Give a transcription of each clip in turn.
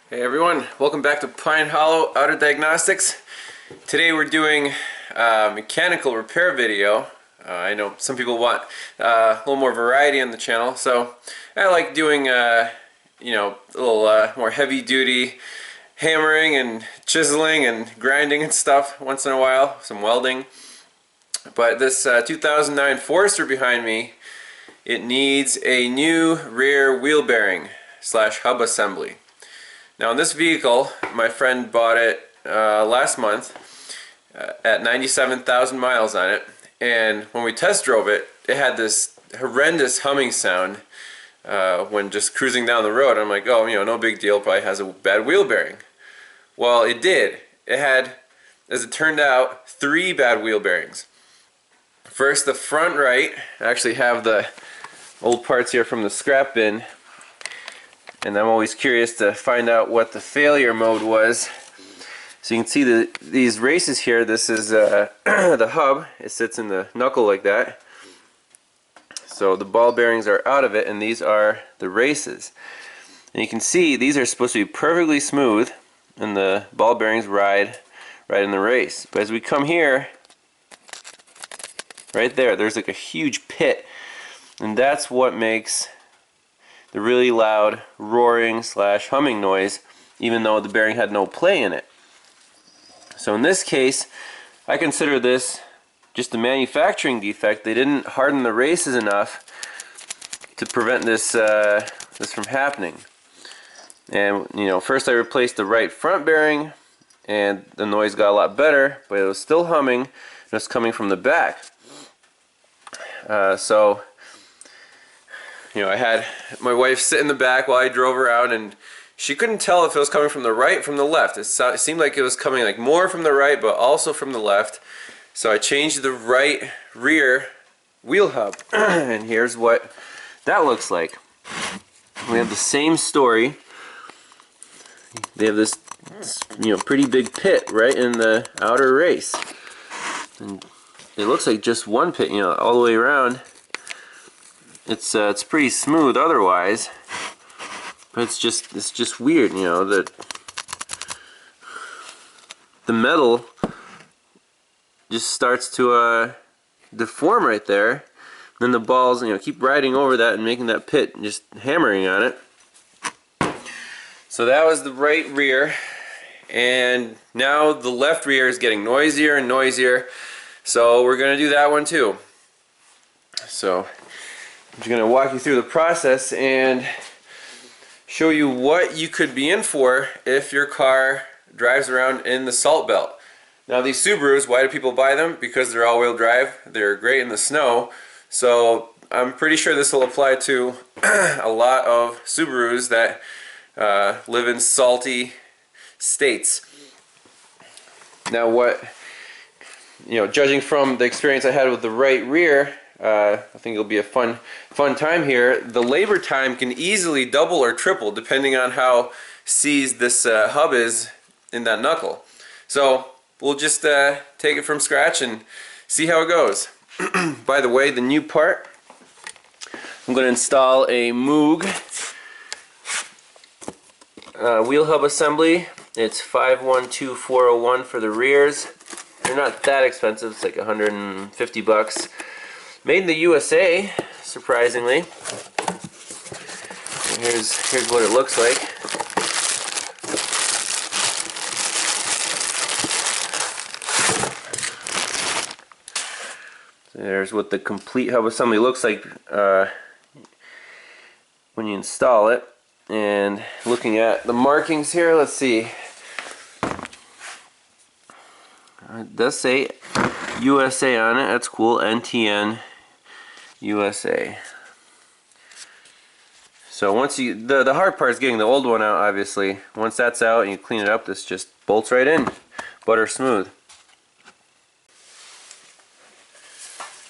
Hey everyone, welcome back to Pine Hollow Auto Diagnostics. Today we're doing a mechanical repair video. I know some people want a little more variety on the channel, so I like doing a little more heavy duty hammering and chiseling and grinding and stuff once in a while, some welding. But this 2009 Forester behind me, it needs a new rear wheel bearing slash hub assembly. Now in this vehicle, my friend bought it last month at 97,000 miles on it, and when we test drove it, it had this horrendous humming sound when just cruising down the road. I'm like, oh, no big deal, probably has a bad wheel bearing. Well, it did. It had, as it turned out, 3 bad wheel bearings. First, the front right. I actually have the old parts here from the scrap bin, and I'm always curious to find out what the failure mode was. So you can see these races here. This is the hub. It sits in the knuckle like that. So the ball bearings are out of it, and these are the races. And you can see these are supposed to be perfectly smooth, and the ball bearings ride right in the race. But as we come here, right there's like a huge pit, and that's what makes the really loud roaring slash humming noise, even though the bearing had no play in it. So in this case, I consider this just a manufacturing defect. They didn't harden the races enough to prevent this from happening. And first I replaced the right front bearing, and the noise got a lot better, but it was still humming, and it was coming from the back. I had my wife sit in the back while I drove around, and she couldn't tell if it was coming from the right or from the left. It seemed like it was coming like more from the right, but also from the left. So I changed the right rear wheel hub, and here's what that looks like. We have the same story. They have this pretty big pit right in the outer race, and it looks like just one pit, all the way around. It's pretty smooth otherwise, but it's just weird, that the metal just starts to deform right there. Then the balls, keep riding over that and making that pit, just hammering on it. So that was the right rear, and now the left rear is getting noisier and noisier. So we're gonna do that one too. So I'm just going to walk you through the process and show you what you could be in for if your car drives around in the salt belt. Now these Subarus, why do people buy them? Because they're all-wheel drive. They're great in the snow. So I'm pretty sure this will apply to a lot of Subarus that live in salty states. Now judging from the experience I had with the right rear, I think it'll be a fun time here. The labor time can easily double or triple depending on how seized this hub is in that knuckle. So we'll just take it from scratch and see how it goes. By the way, the new part, I'm going to install a Moog wheel hub assembly. It's 512401 for the rears. They're not that expensive. It's like 150 bucks. Made in the USA, surprisingly. And here's what it looks like. So there's what the complete hub assembly looks like when you install it. And looking at the markings here, let's see. It does say USA on it. That's cool. NTN USA. So once the hard part is getting the old one out, obviously. Once that's out and you clean it up, this just bolts right in. Butter smooth.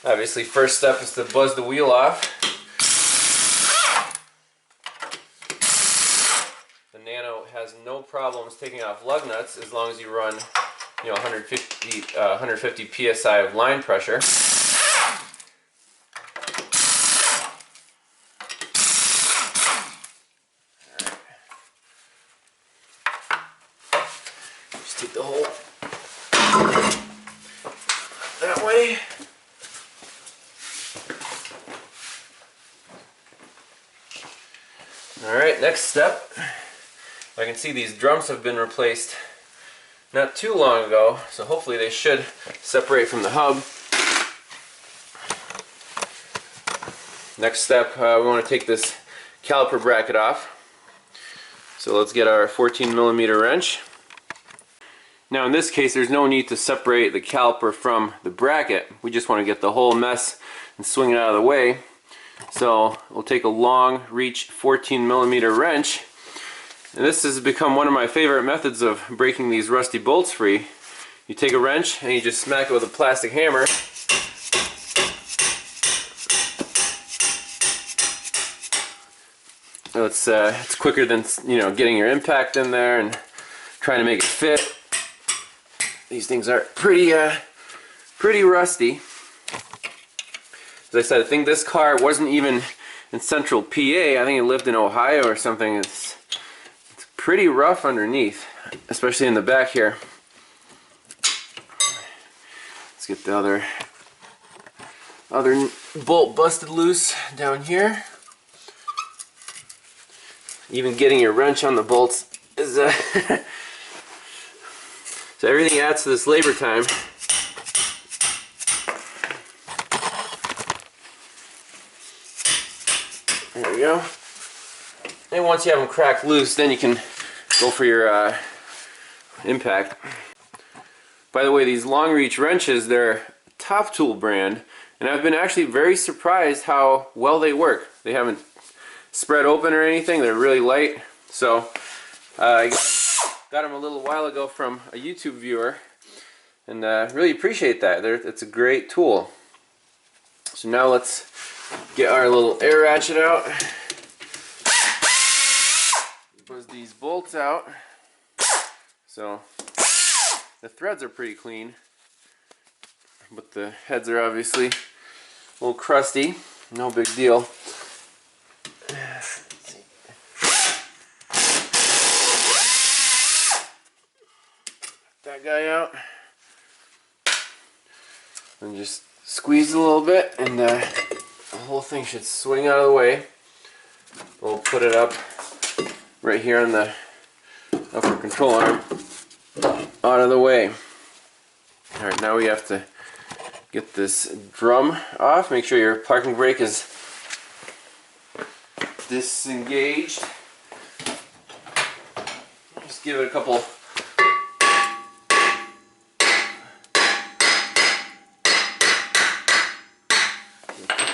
Obviously, first step is to buzz the wheel off. The Nano has no problems taking off lug nuts as long as you run 150 psi of line pressure. Alright, next step. I can see these drums have been replaced not too long ago, so hopefully they should separate from the hub. Next step, we want to take this caliper bracket off. So let's get our 14mm wrench. Now in this case there's no need to separate the caliper from the bracket. We just want to get the whole mess and swing it out of the way. So we'll take a long reach 14mm wrench. And this has become one of my favorite methods of breaking these rusty bolts free. You take a wrench and you just smack it with a plastic hammer. It's quicker than, you know, getting your impact in there and trying to make it fit. These things are pretty rusty. As I said, I think this car wasn't even in central PA. I think it lived in Ohio or something. It's pretty rough underneath, especially in the back here. Let's get the other bolt busted loose down here. Even getting your wrench on the bolts is so everything adds to this labor time. There we go. And once you have them cracked loose, then you can go for your impact. By the way, these long reach wrenches, they're Top Tool brand, and I've been actually very surprised how well they work. They haven't spread open or anything. They're really light. So I got them a little while ago from a YouTube viewer, and really appreciate that. It's a great tool. So now let's get our little air ratchet out. Buzz these bolts out. So the threads are pretty clean, but the heads are obviously a little crusty. No big deal. That guy out, and just squeeze a little bit, and the whole thing should swing out of the way. We'll put it up right here on the upper control arm, out of the way. Alright, now we have to get this drum off. Make sure your parking brake is disengaged. Just give it a couple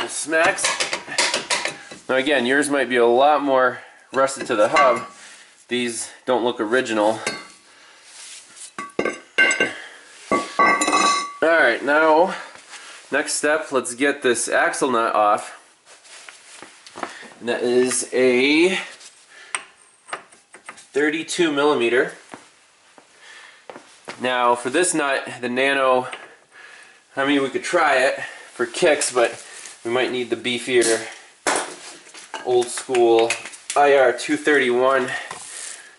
smacks. Now again, yours might be a lot more rusted to the hub. These don't look original. Alright, now next step, let's get this axle nut off. And that is a 32mm. Now for this nut, the Nano, I mean, we could try it for kicks, but we might need the beefier old school IR 231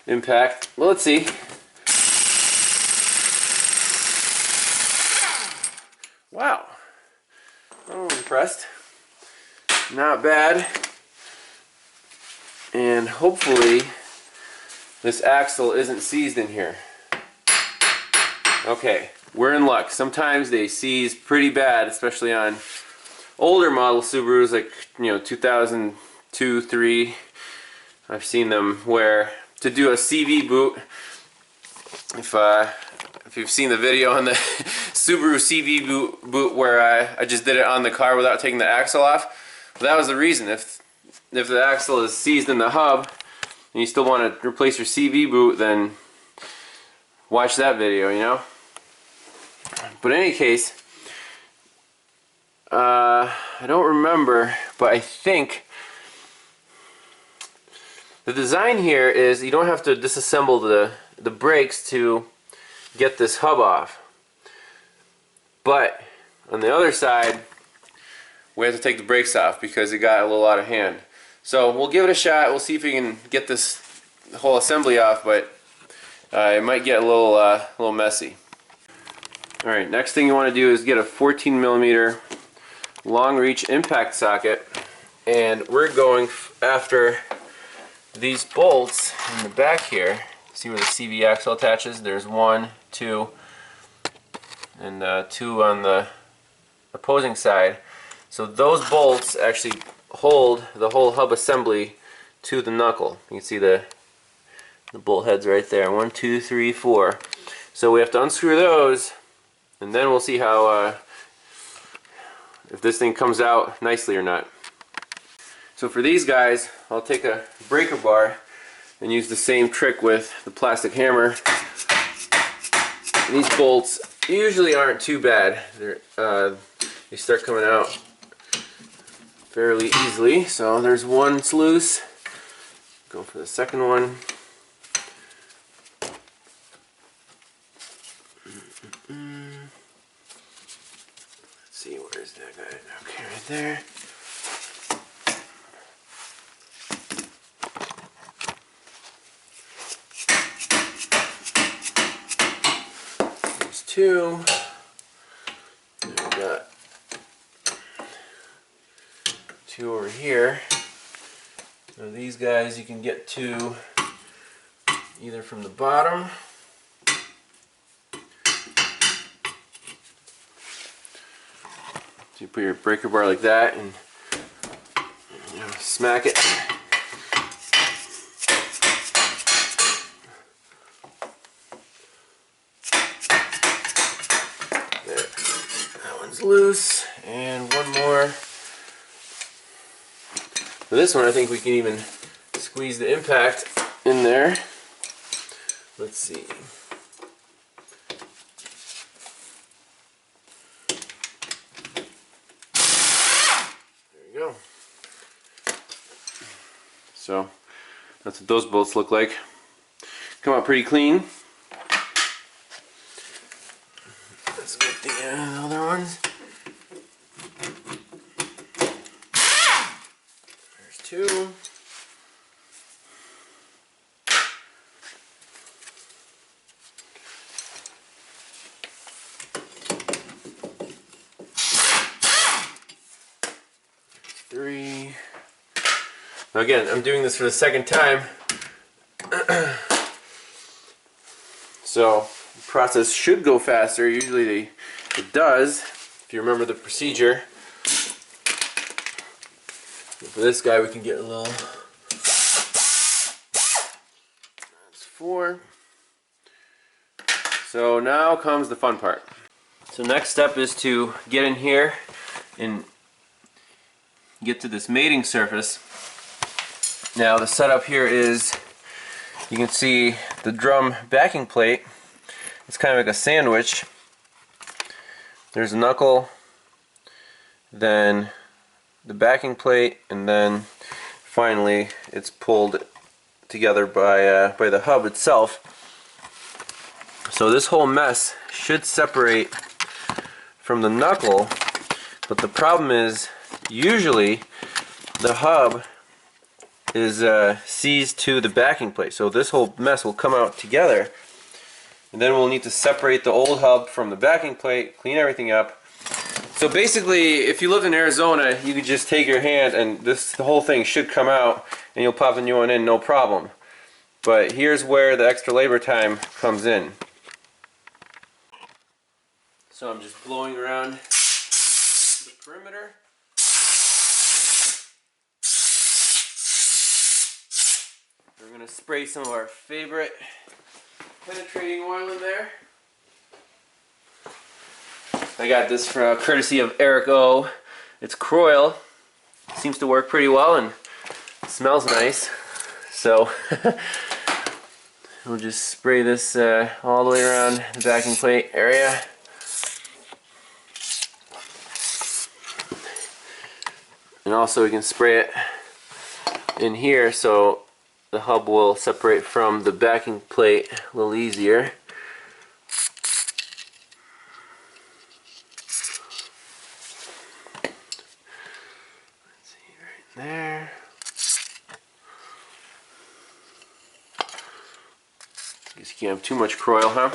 impact. Well, let's see. Wow, I'm impressed. Not bad. And hopefully this axle isn't seized in here. Okay, we're in luck. Sometimes they seize pretty bad, especially on older model Subarus, like, you know, 2002, 3. I've seen them where to do a CV boot, if you've seen the video on the Subaru CV boot where I just did it on the car without taking the axle off, well, that was the reason. If the axle is seized in the hub and you still want to replace your CV boot, then watch that video, you know. But in any case, I don't remember, but I think the design here is you don't have to disassemble the brakes to get this hub off. But on the other side, we have to take the brakes off because it got a little out of hand. So we'll give it a shot. We'll see if we can get this whole assembly off, but it might get a little messy. Alright, next thing you want to do is get a 14mm long reach impact socket, and we're going after these bolts in the back here, see where the CV axle attaches? There's 1, 2, and 2 on the opposing side. So those bolts actually hold the whole hub assembly to the knuckle. You can see the bolt heads right there. 1, 2, 3, 4. So we have to unscrew those, and then we'll see how if this thing comes out nicely or not. So for these guys, I'll take a breaker bar and use the same trick with the plastic hammer. These bolts usually aren't too bad. They start coming out fairly easily. So there's one that's loose. Go for the second one. Let's see, where's that guy? Okay, right there. There's 2. And we got 2 over here. Now these guys you can get to either from the bottom so you put your breaker bar like that and smack it. There. That one's loose, and one more. For this one I think we can even squeeze the impact in there. Let's see. There you go. So that's what those bolts look like. Come out pretty clean. Let's get the other ones. There's 2. Three. Now again, I'm doing this for the second time, so the process should go faster. Usually it does, if you remember the procedure. For this guy we can get a little. That's 4. So now comes the fun part. So next step is to get in here and get to this mating surface. Now the setup here is, you can see the drum backing plate. It's kind of like a sandwich. There's a knuckle, then the backing plate, and then finally it's pulled together by the hub itself. So this whole mess should separate from the knuckle, but the problem is usually the hub is seized to the backing plate, so this whole mess will come out together, and then we'll need to separate the old hub from the backing plate, clean everything up. So basically, if you live in Arizona, you could just take your hand and the whole thing should come out and you'll pop the new one in, no problem. But here's where the extra labor time comes in. So I'm just blowing around the perimeter. We're going to spray some of our favorite penetrating oil in there. I got this from courtesy of Eric O. It's Croyle. Seems to work pretty well and it smells nice. So we'll just spray this all the way around the backing plate area. And also we can spray it in here so the hub will separate from the backing plate a little easier. Let's see, right there. Guess you can't have too much Croyle, huh?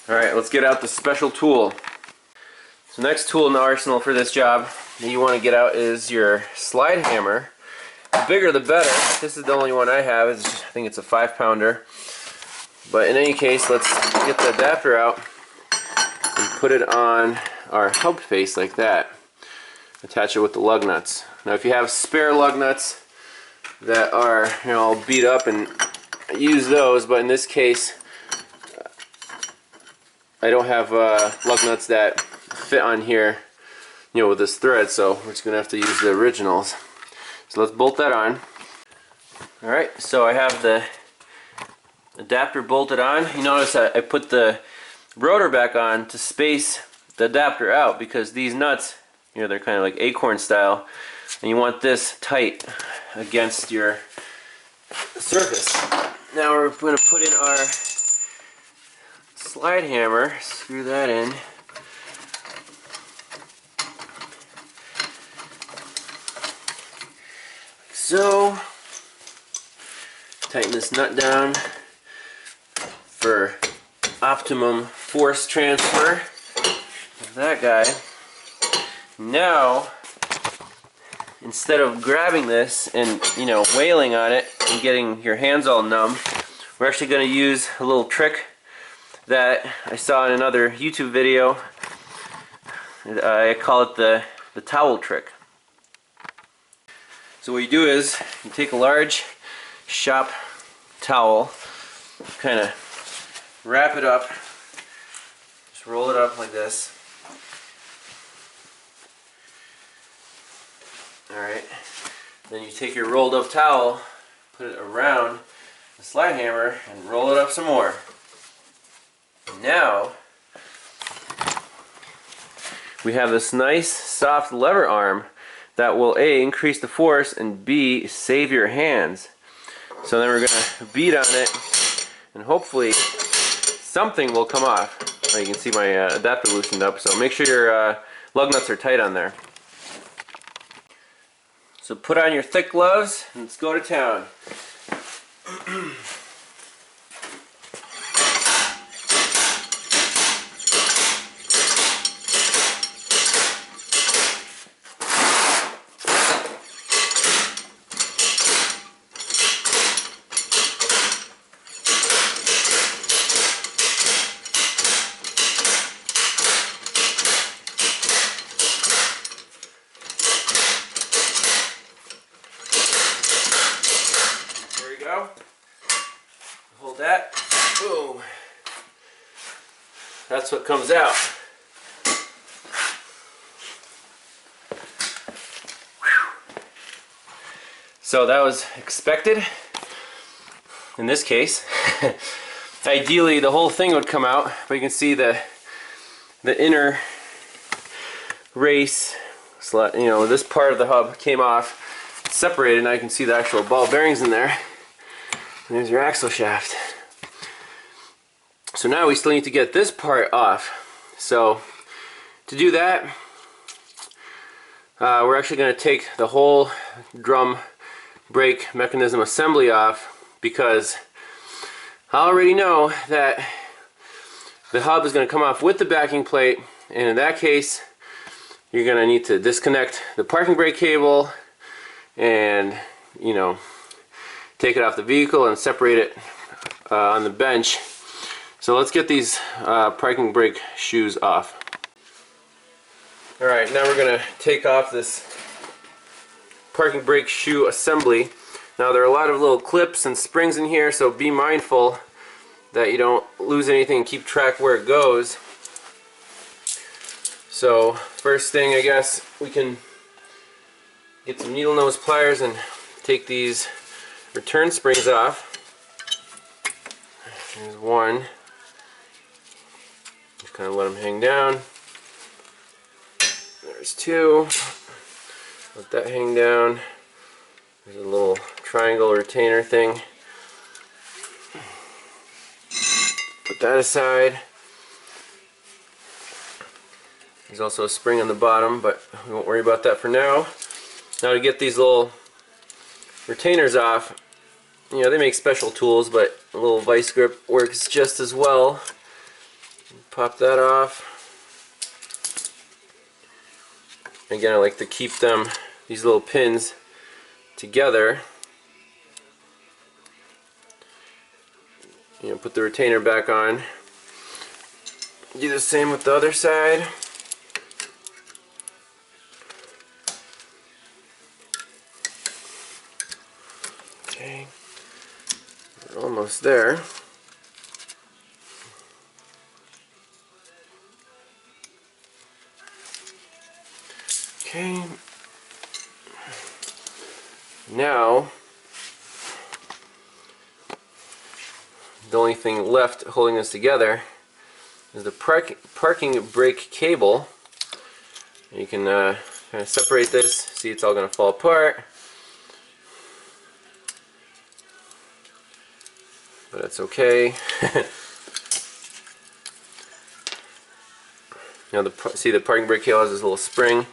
Alright, let's get out the special tool. So next tool in the arsenal for this job that you want to get out is your slide hammer. The bigger the better. This is the only one I have. I think it's a 5-pounder. But in any case, let's get the adapter out and put it on our hub face like that. Attach it with the lug nuts. Now if you have spare lug nuts that are, you know, all beat up, and use those, but in this case I don't have lug nuts that fit on here, you know, with this thread, so we're just gonna have to use the originals. So let's bolt that on. Alright, so I have the adapter bolted on. You notice I put the rotor back on to space the adapter out, because these nuts, you know, they're kind of like acorn style, and you want this tight against your surface. Now we're going to put in our slide hammer, screw that in. So, tighten this nut down for optimum force transfer of that guy. Now, instead of grabbing this and, you know, wailing on it and getting your hands all numb, we're actually going to use a little trick that I saw in another YouTube video. I call it the towel trick. So what you do is you take a large shop towel, kind of wrap it up, just roll it up like this. Alright, then you take your rolled up towel, put it around the slide hammer, and roll it up some more. Now we have this nice soft lever arm that will A, increase the force, and B, save your hands. So then we're going to beat on it, and hopefully something will come off. Oh, you can see my adapter loosened up, so make sure your lug nuts are tight on there. So put on your thick gloves and let's go to town. Hold that. Boom. That's what comes out. So that was expected in this case. Ideally the whole thing would come out, but you can see the inner race, you know, this part of the hub came off, separated, and I can see the actual ball bearings in there. And there's your axle shaft. So now we still need to get this part off. So to do that, we're actually going to take the whole drum brake mechanism assembly off, because I already know that the hub is going to come off with the backing plate, and in that case you're going to need to disconnect the parking brake cable and, you know, take it off the vehicle and separate it on the bench. So let's get these parking brake shoes off. Alright, now we're going to take off this parking brake shoe assembly. Now there are a lot of little clips and springs in here, so be mindful that you don't lose anything and keep track where it goes. So first thing, I guess we can get some needle nose pliers and take these return springs off. There's one. Just kind of let them hang down. There's two. Let that hang down. There's a little triangle retainer thing. Put that aside. There's also a spring on the bottom, but we won't worry about that for now. Now to get these little retainers off, you know, they make special tools, but a little vice grip works just as well. Pop that off. Again, I like to keep them, these little pins, together. You know, put the retainer back on. Do the same with the other side. Okay, we're almost there. Okay, now the only thing left holding this together is the parking brake cable. You can kind of separate this, see it's all going to fall apart, but that's okay. Now see the parking brake cable has this little spring.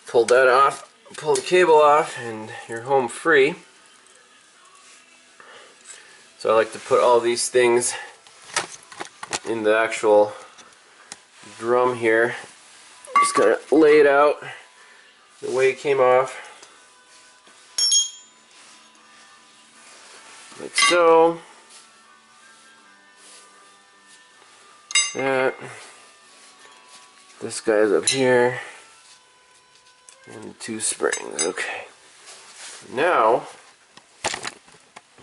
Pull that off, pull the cable off, and you're home free. So I like to put all these things in the actual drum here. Just kind of lay it out the way it came off. Like so. That. This guy's up here. And 2 springs. Okay. Now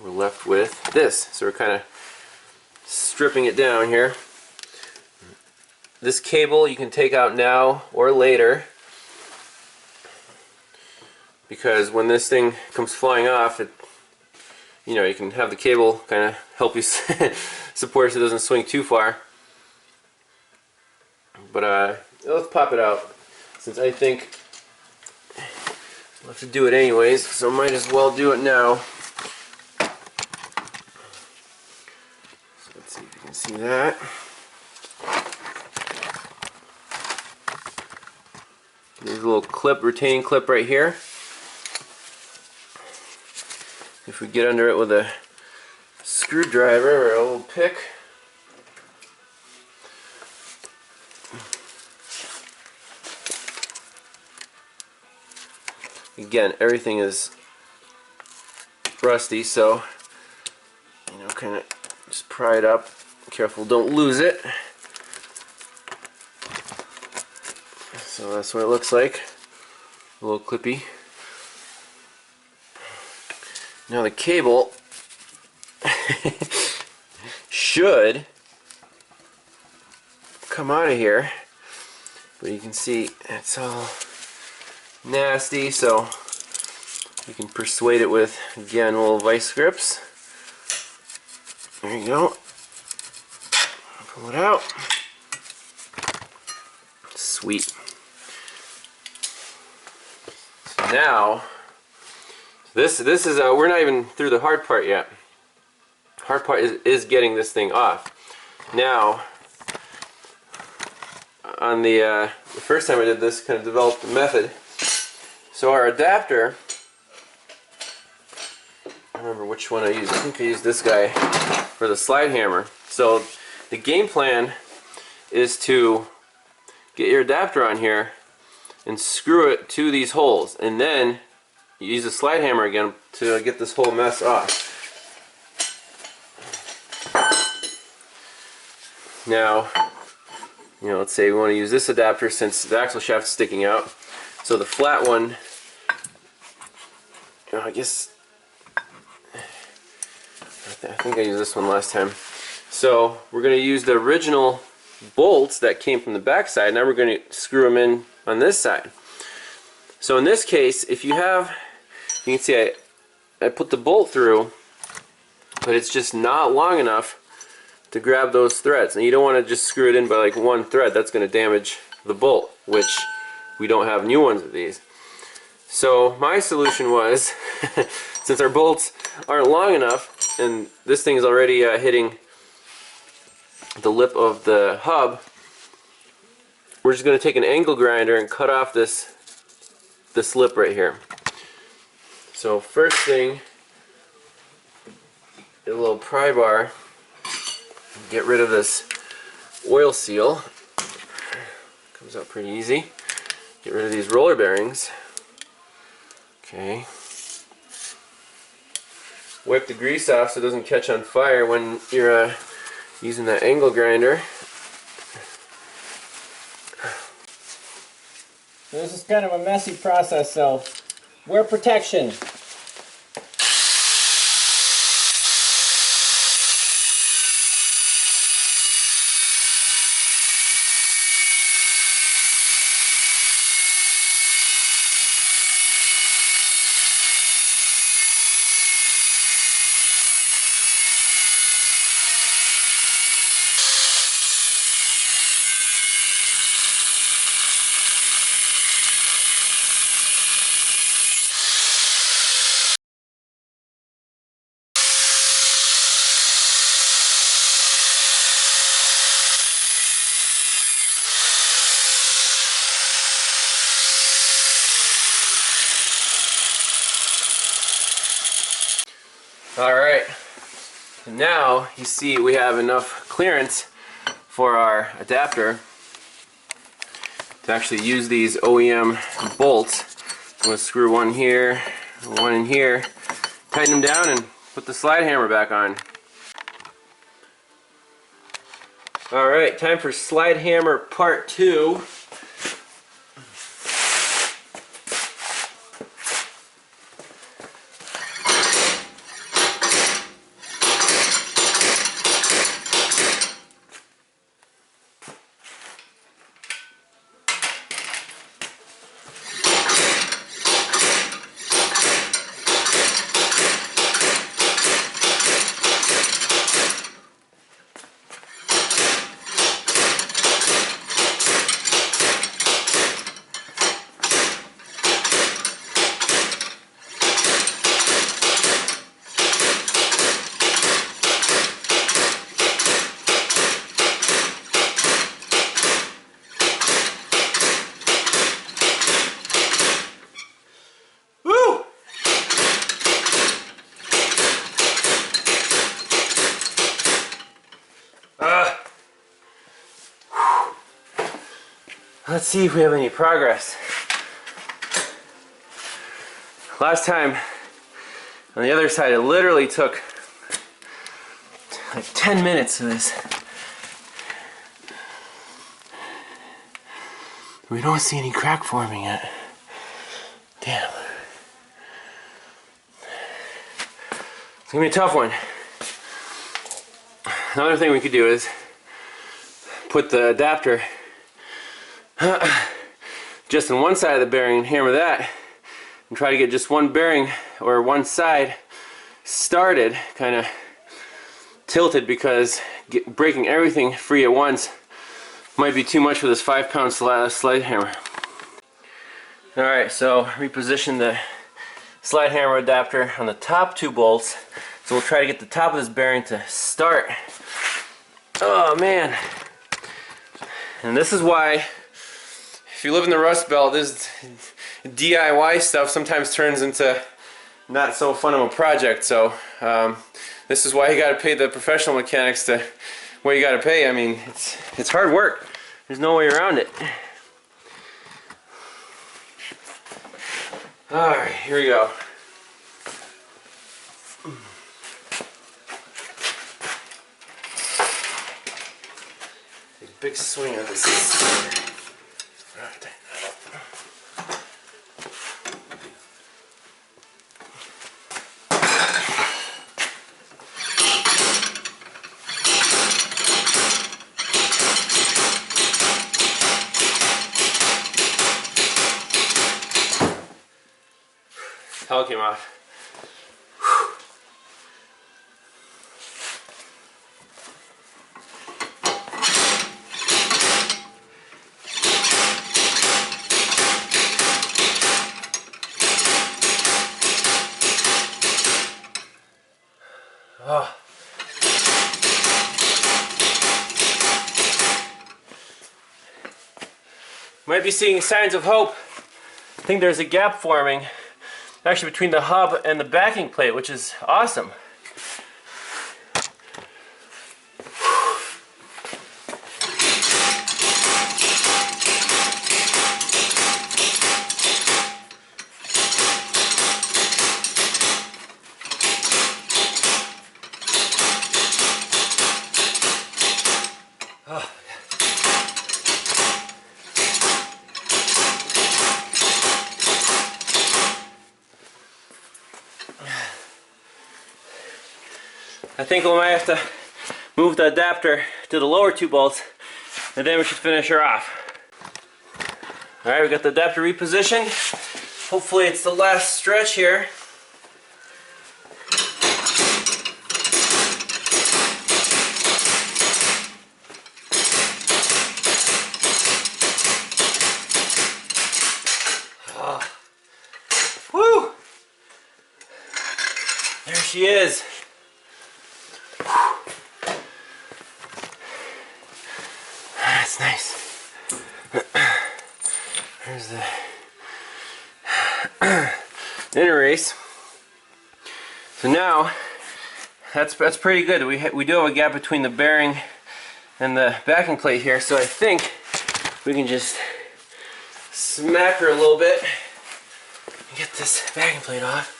we're left with this. So we're kind of stripping it down here. This cable you can take out now or later, because when this thing comes flying off, you know, you can have the cable kind of help you support it so it doesn't swing too far. But let's pop it out, since I think we'll have to do it anyways, so might as well do it now. So let's see if you can see that. There's a little clip, retaining clip right here. If we get under it with a screwdriver or a little pick, again, everything is rusty, so you know, kind of just pry it up. Careful, don't lose it. So that's what it looks like, a little clippy. Now the cable should come out of here, but you can see it's all nasty, so you can persuade it with, again, little vice grips. There you go. Pull it out. Sweet. So now, this is we're not even through the hard part yet. Hard part is getting this thing off. Now, on the first time I did this, kind of developed a method. So our adapter, I remember which one I used. I think I used this guy for the slide hammer. So the game plan is to get your adapter on here and screw it to these holes, and then you use the slide hammer again to get this whole mess off. Now, you know, let's say we want to use this adapter since the axle shaft is sticking out. So the flat one, you know, I guess I think I used this one last time. So we're going to use the original bolts that came from the back side. Now we're going to screw them in on this side. So in this case, if you have, you can see I put the bolt through, but it's just not long enough to grab those threads. And you don't want to just screw it in by like one thread. That's going to damage the bolt, which we don't have new ones of these. So my solution was, since our bolts aren't long enough, and this thing is already hitting the lip of the hub, we're just going to take an angle grinder and cut off this lip right here. So first thing, get a little pry bar, get rid of this oil seal. Comes out pretty easy. Get rid of these roller bearings. Okay. wipe the grease off so it doesn't catch on fire when you're using that angle grinder. This is kind of a messy process, so wear protection. Alright, now you see we have enough clearance for our adapter to actually use these OEM bolts. I'm going to screw one here, one in here, tighten them down and put the slide hammer back on. Alright, time for slide hammer part 2. Let's see if we have any progress. Last time on the other side it literally took like 10 minutes of this. We don't see any crack forming yet. Damn. It's gonna be a tough one. Another thing we could do is put the adapter just on one side of the bearing and hammer that and try to get just one bearing or one side started, kind of tilted, because breaking everything free at once might be too much for this 5-pound slide hammer. Alright, so reposition the slide hammer adapter on the top 2 bolts. So we'll try to get the top of this bearing to start. Oh man. And this is why, if you live in the Rust Belt, this DIY stuff sometimes turns into not so fun of a project. So this is why you got to pay the professional mechanics to what you got to pay. I mean, it's hard work. There's no way around it. All right, here we go. Big swing on this. Hell came off. Oh. Might be seeing signs of hope. I think there's a gap forming actually between the hub and the backing plate, which is awesome. I think we might have to move the adapter to the lower 2 bolts, and then we should finish her off. Alright, we got the adapter repositioned. Hopefully it's the last stretch here. Woo! There she is. That's nice. There's the inner race. So now that's pretty good. We do have a gap between the bearing and the backing plate here, so I think we can just smack her a little bit and get this backing plate off.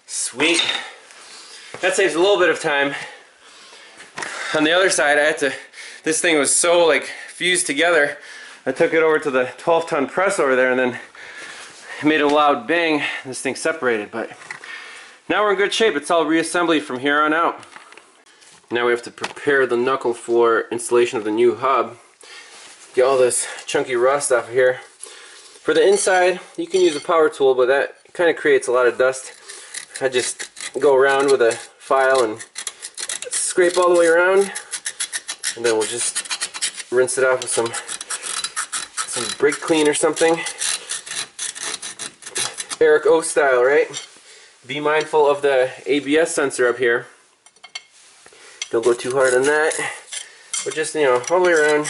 Sweet. That saves a little bit of time. On the other side, this thing was so like fused together, I took it over to the 12-ton press over there and then made a loud bang. This thing separated, but now we're in good shape. It's all reassembly from here on out. Now we have to prepare the knuckle for installation of the new hub. Get all this chunky rust off of here. For the inside, you can use a power tool, but that kind of creates a lot of dust. I just go around with a file and scrape all the way around, and then we'll just rinse it off with some brake clean or something. Eric O style, right? Be mindful of the ABS sensor up here. Don't go too hard on that. But just, you know, all the way around.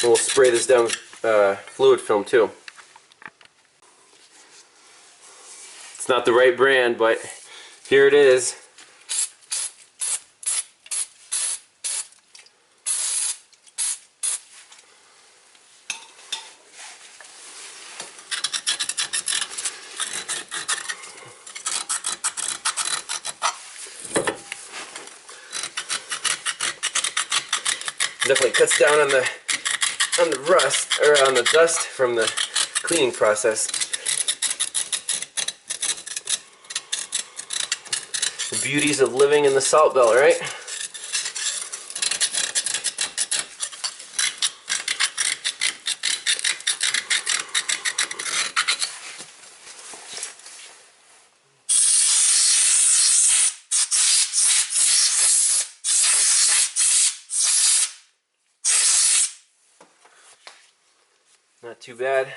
And we'll spray this down with fluid film too. It's not the right brand, but here it is. Definitely cuts down on the rust, or on the dust from the cleaning process. The beauties of living in the Salt Belt, right? Not too bad.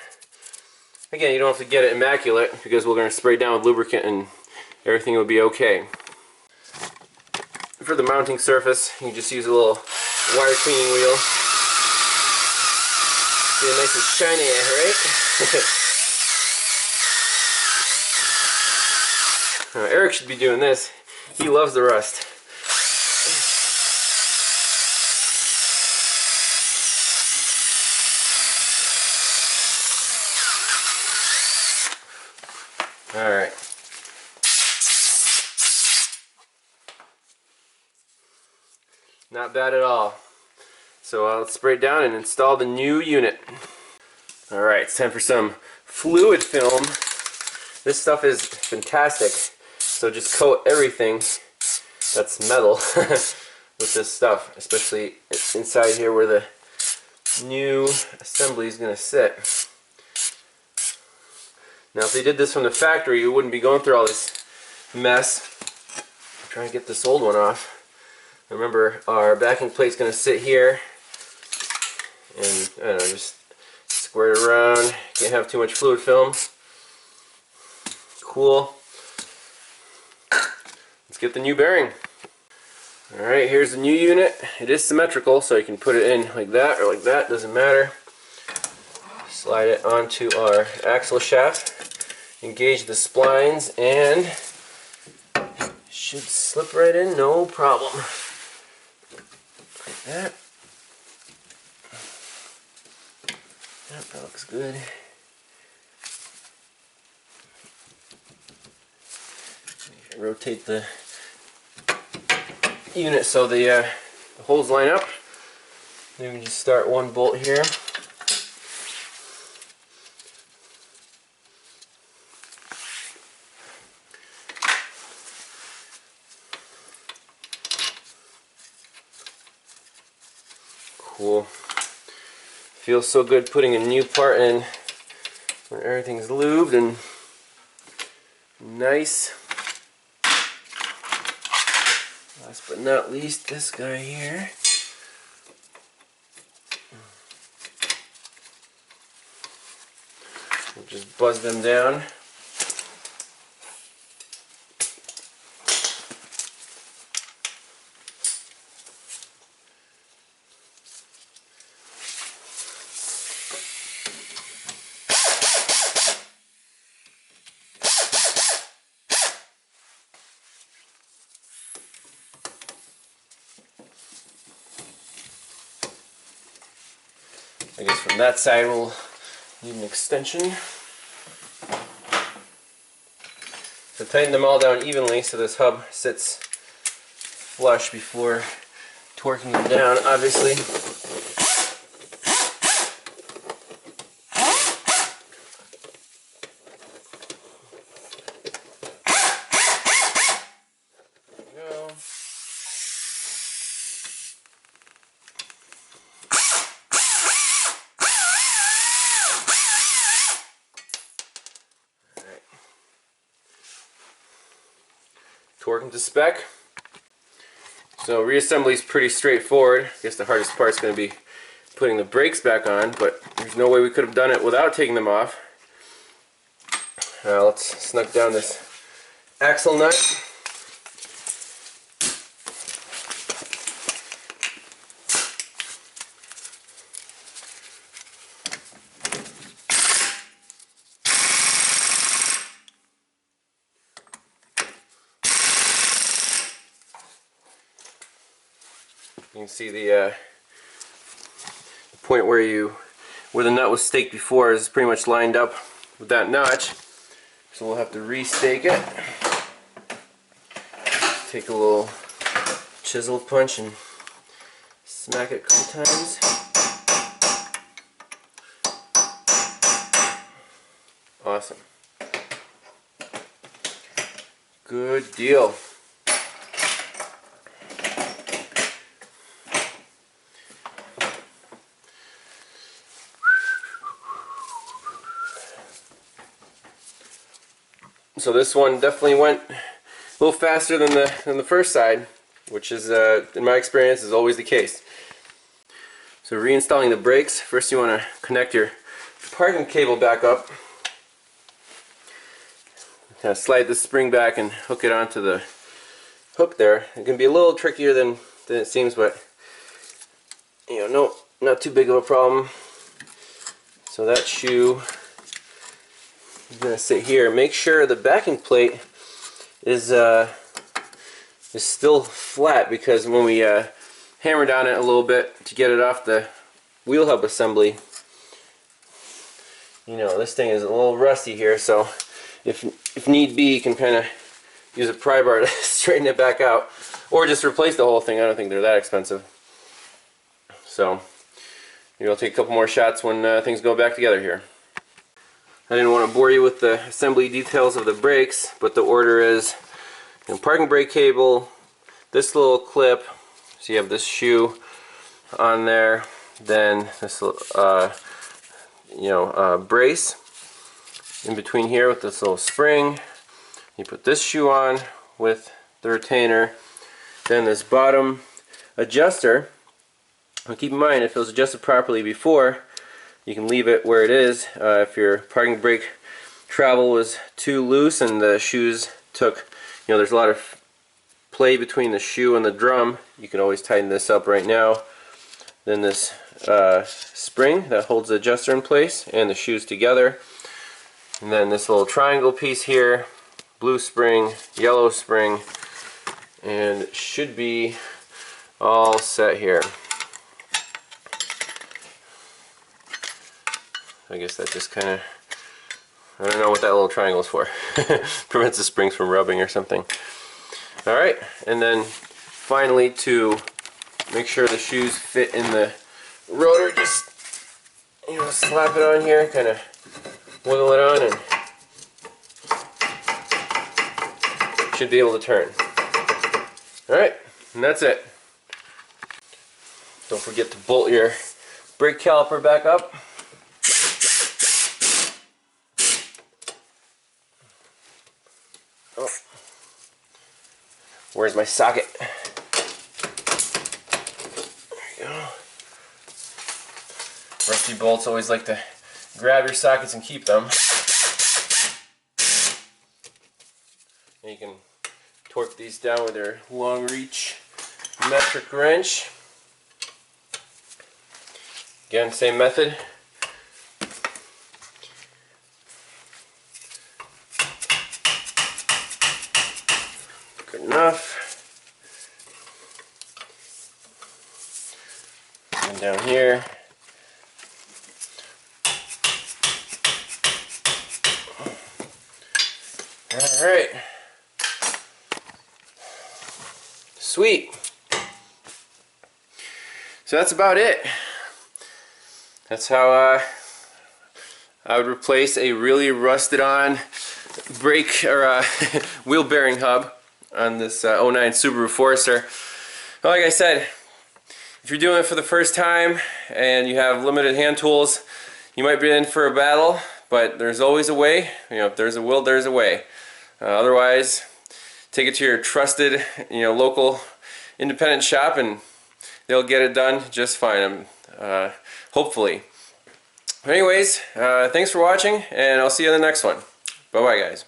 Again, you don't have to get it immaculate because we're going to spray down with lubricant and everything will be okay. For the mounting surface, you can just use a little wire cleaning wheel. Get it nice and shiny, right? Eric should be doing this. He loves the rust. Alright. Not bad at all. So let's spray it down and install the new unit. Alright, it's time for some fluid film. This stuff is fantastic. So just coat everything that's metal with this stuff, especially inside here where the new assembly is going to sit. Now if they did this from the factory, you wouldn't be going through all this mess. Try and get this old one off. Remember, our backing plate's going to sit here, and I don't know, just square it around. Can't have too much fluid film. Cool. Let's get the new bearing. Alright, here's the new unit. It is symmetrical, so you can put it in like that or like that, doesn't matter. Slide it onto our axle shaft, engage the splines, and it should slip right in, no problem. that. That looks good. Rotate the unit so the holes line up. Then we can just start one bolt here. Cool. Feels so good putting a new part in when everything's lubed and nice. Last but not least, this guy here. We'll just buzz them down. I guess from that side we'll need an extension. So tighten them all down evenly so this hub sits flush before torquing them down, obviously. There we go. Torque them to spec. So reassembly is pretty straightforward. I guess the hardest part is going to be putting the brakes back on, but there's no way we could have done it without taking them off. Now let's snug down this axle nut. You can see the point where the nut was staked before is pretty much lined up with that notch. So we'll have to restake it. Take a little chisel punch and smack it a couple times. Awesome. Good deal. So this one definitely went a little faster than the first side, which is, in my experience, is always the case. So reinstalling the brakes, first you want to connect your parking cable back up. Kind of slide the spring back and hook it onto the hook there. It can be a little trickier than it seems, but you know, not too big of a problem. So that shoe is going to sit here. Make sure the backing plate is still flat, because when we hammer down it a little bit to get it off the wheel hub assembly, you know, this thing is a little rusty here, so if need be, you can kind of use a pry bar to straighten it back out, or just replace the whole thing. I don't think they're that expensive. So maybe I'll take a couple more shots when things go back together here. I didn't want to bore you with the assembly details of the brakes, but the order is, you know, parking brake cable, this little clip, so you have this shoe on there, then this brace in between here with this little spring. You put this shoe on with the retainer, then this bottom adjuster. Now keep in mind, if it was adjusted properly before, you can leave it where it is. If your parking brake travel was too loose and the shoes took, you know, there's a lot of play between the shoe and the drum, you can always tighten this up right now. Then this spring that holds the adjuster in place and the shoes together. And then this little triangle piece here, blue spring, yellow spring, and it should be all set here. I guess that just kind of, I don't know what that little triangle is for. Prevents the springs from rubbing or something. Alright, and then finally, to make sure the shoes fit in the rotor, just, you know, slap it on here, kind of wiggle it on, and should be able to turn. Alright, and that's it. Don't forget to bolt your brake caliper back up. Oh. Where's my socket? There you go. Rusty bolts always like to grab your sockets and keep them. And you can torque these down with your long reach metric wrench. Again, same method. Good enough. And down here. All right. Sweet. So that's about it. That's how I would replace a really rusted on brake or wheel bearing hub on this '09 Subaru Forester. Well, like I said, if you're doing it for the first time and you have limited hand tools, you might be in for a battle, but there's always a way. You know, if there's a will, there's a way. Otherwise, take it to your trusted, you know, local independent shop and they'll get it done just fine. Hopefully. Anyways, thanks for watching, and I'll see you in the next one. Bye-bye, guys.